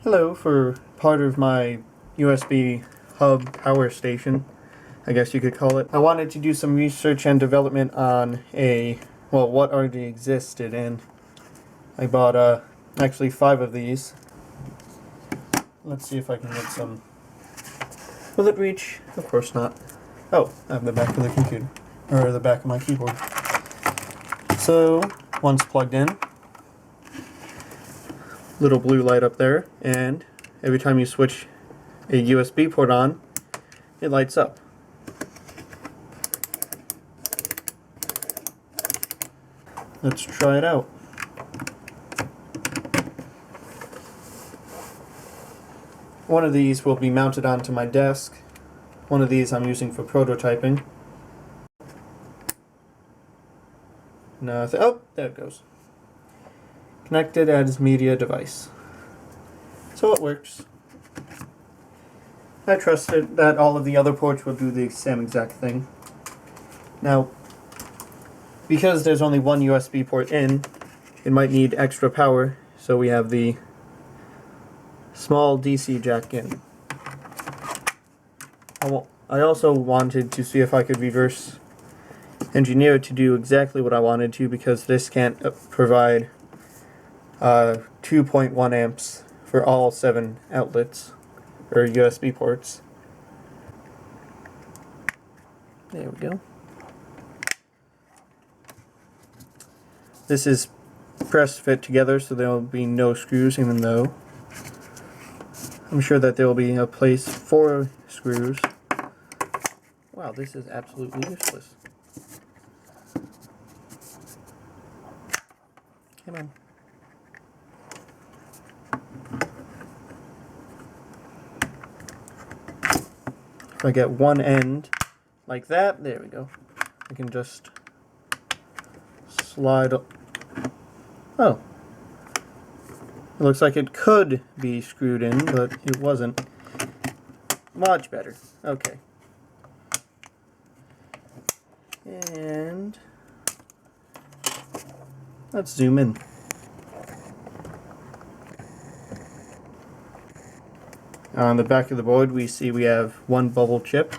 Hello, for part of my USB hub power station, I guess you could call it. I wanted to do some research and development on what already existed, and I bought actually 5 of these. Let's see if I can get some. Will it reach? Of course not. Oh, I have the back of the computer, or the back of my keyboard. So, once plugged in, little blue light up there, and every time you switch a USB port on, it lights up. Let's try it out. One of these will be mounted onto my desk. One of these I'm using for prototyping. Oh, there it goes. Connected as media device. So it works. I trusted that all of the other ports will do the same exact thing. Now, because there's only one USB port in, it might need extra power, so we have the small DC jack in. I also wanted to see if I could reverse engineer it to do exactly what I wanted to, because this can't provide 2.1 amps for all 7 outlets or USB ports. There we go. This is press fit together, so there will be no screws, even though I'm sure that there will be a place for screws. Wow, this is absolutely useless. Come on. If I get one end like that, there we go. I can just slide up. Oh. It looks like it could be screwed in, but it wasn't. Much better. Okay. And let's zoom in. On the back of the board we have one bubble chip,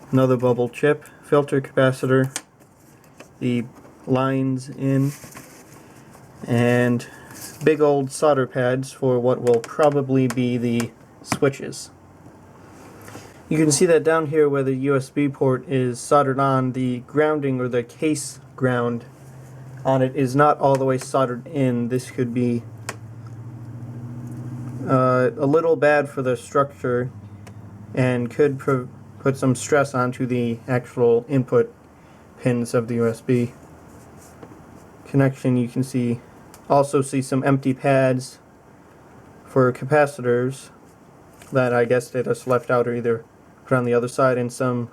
another bubble chip, filter capacitor, the lines in, and big old solder pads for what will probably be the switches. You can see that down here where the USB port is soldered on, the grounding or the case ground on it is not all the way soldered in. This could be a little bad for the structure and could put some stress onto the actual input pins of the USB connection. You can also see some empty pads for capacitors that I guess they just left out or either put on the other side, and some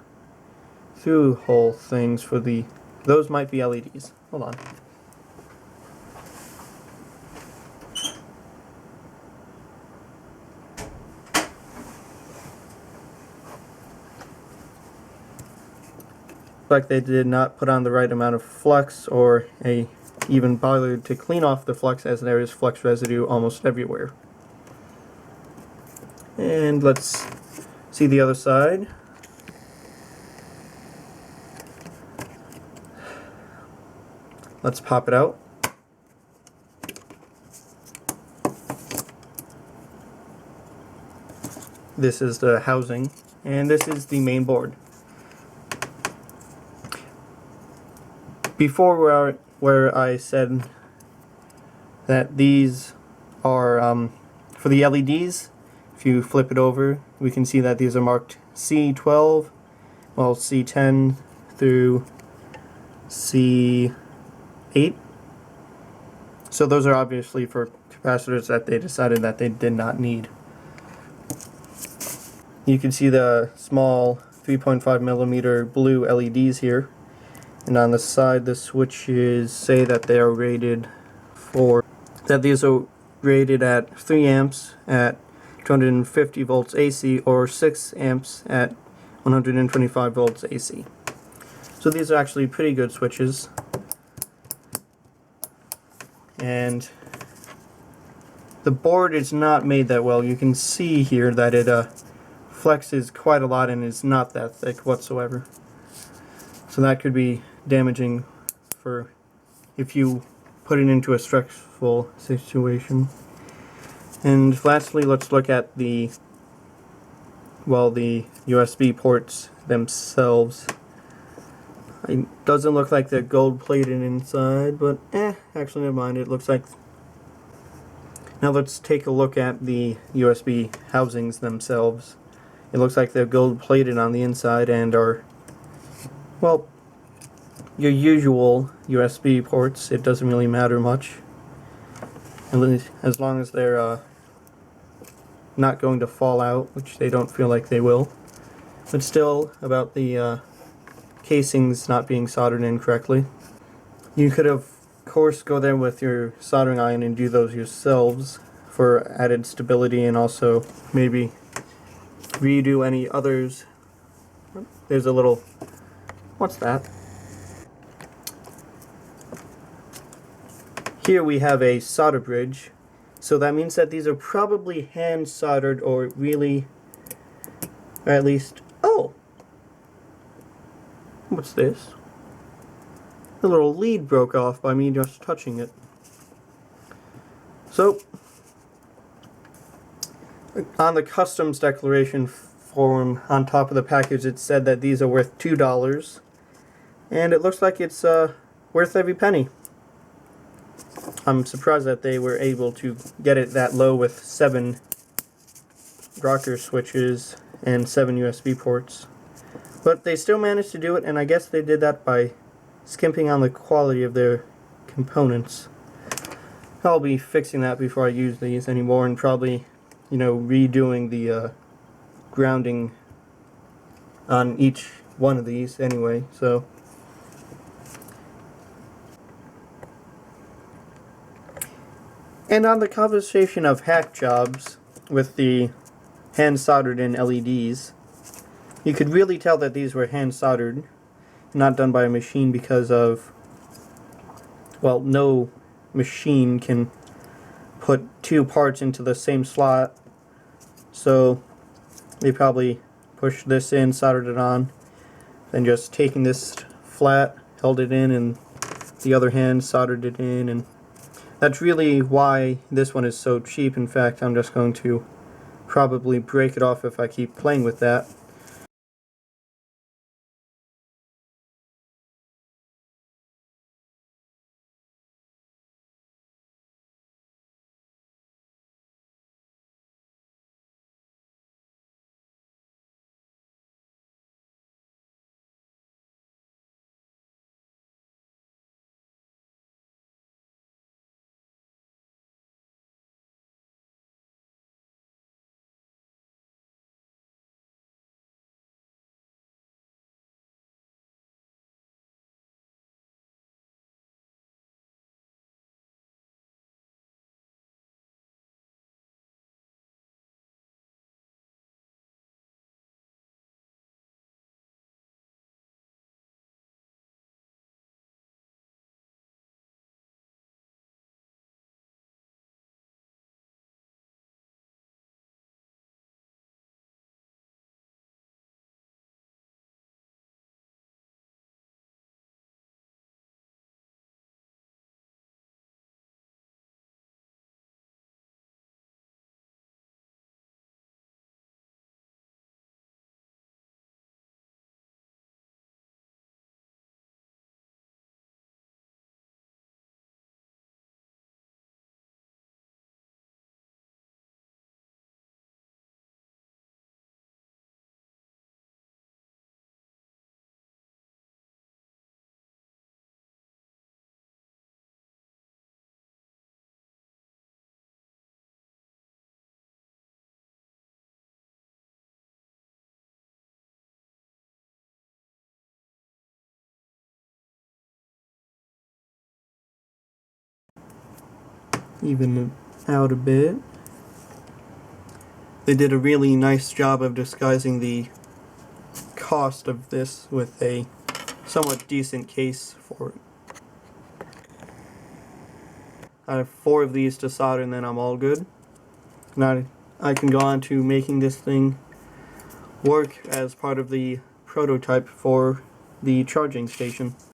through hole things for those might be LEDs. Hold on. Like they did not put on the right amount of flux or even bothered to clean off the flux, as there is flux residue almost everywhere. And let's see the other side. Let's pop it out. This is the housing, and this is the main board. Before where I said that these are for the LEDs, if you flip it over, we can see that these are marked C12, well C10 through C8. So those are obviously for capacitors that they decided that they did not need. You can see the small 3.5 millimeter blue LEDs here. And on the side, the switches say that they are rated these are rated at 3 amps at 250 volts AC or 6 amps at 125 volts AC. So these are actually pretty good switches. And the board is not made that well. You can see here that it flexes quite a lot and is not that thick whatsoever. So that could be damaging for if you put it into a stressful situation. And lastly, let's look at the USB ports themselves. It doesn't look like they're gold plated inside, but actually never mind, it looks like. Now let's take a look at the USB housings themselves. It looks like they're gold plated on the inside and are, well, your usual USB ports. It doesn't really matter much, at least as long as they're not going to fall out, which they don't feel like they will. But still, about the casings not being soldered in correctly. You could of course go there with your soldering iron and do those yourselves for added stability, and also maybe redo any others. There's a little, what's that? Here we have a solder bridge, so that means that these are probably hand soldered, or really, or at least, oh! What's this? The little lead broke off by me just touching it. So, on the customs declaration form on top of the package, it said that these are worth $2, and it looks like it's worth every penny. I'm surprised that they were able to get it that low with 7 rocker switches and 7 USB ports. But they still managed to do it, and I guess they did that by skimping on the quality of their components. I'll be fixing that before I use these anymore, and probably, redoing the grounding on each one of these anyway, so. And on the conversation of hack jobs with the hand soldered in LEDs, you could really tell that these were hand soldered, not done by a machine, because of, well, no machine can put 2 parts into the same slot, so they probably pushed this in, soldered it on, then just taking this flat, held it in, and the other hand soldered it in, and that's really why this one is so cheap. In fact, I'm just going to probably break it off if I keep playing with that. Even it out a bit. They did a really nice job of disguising the cost of this with a somewhat decent case for it. I have 4 of these to solder and then I'm all good. Now I can go on to making this thing work as part of the prototype for the charging station.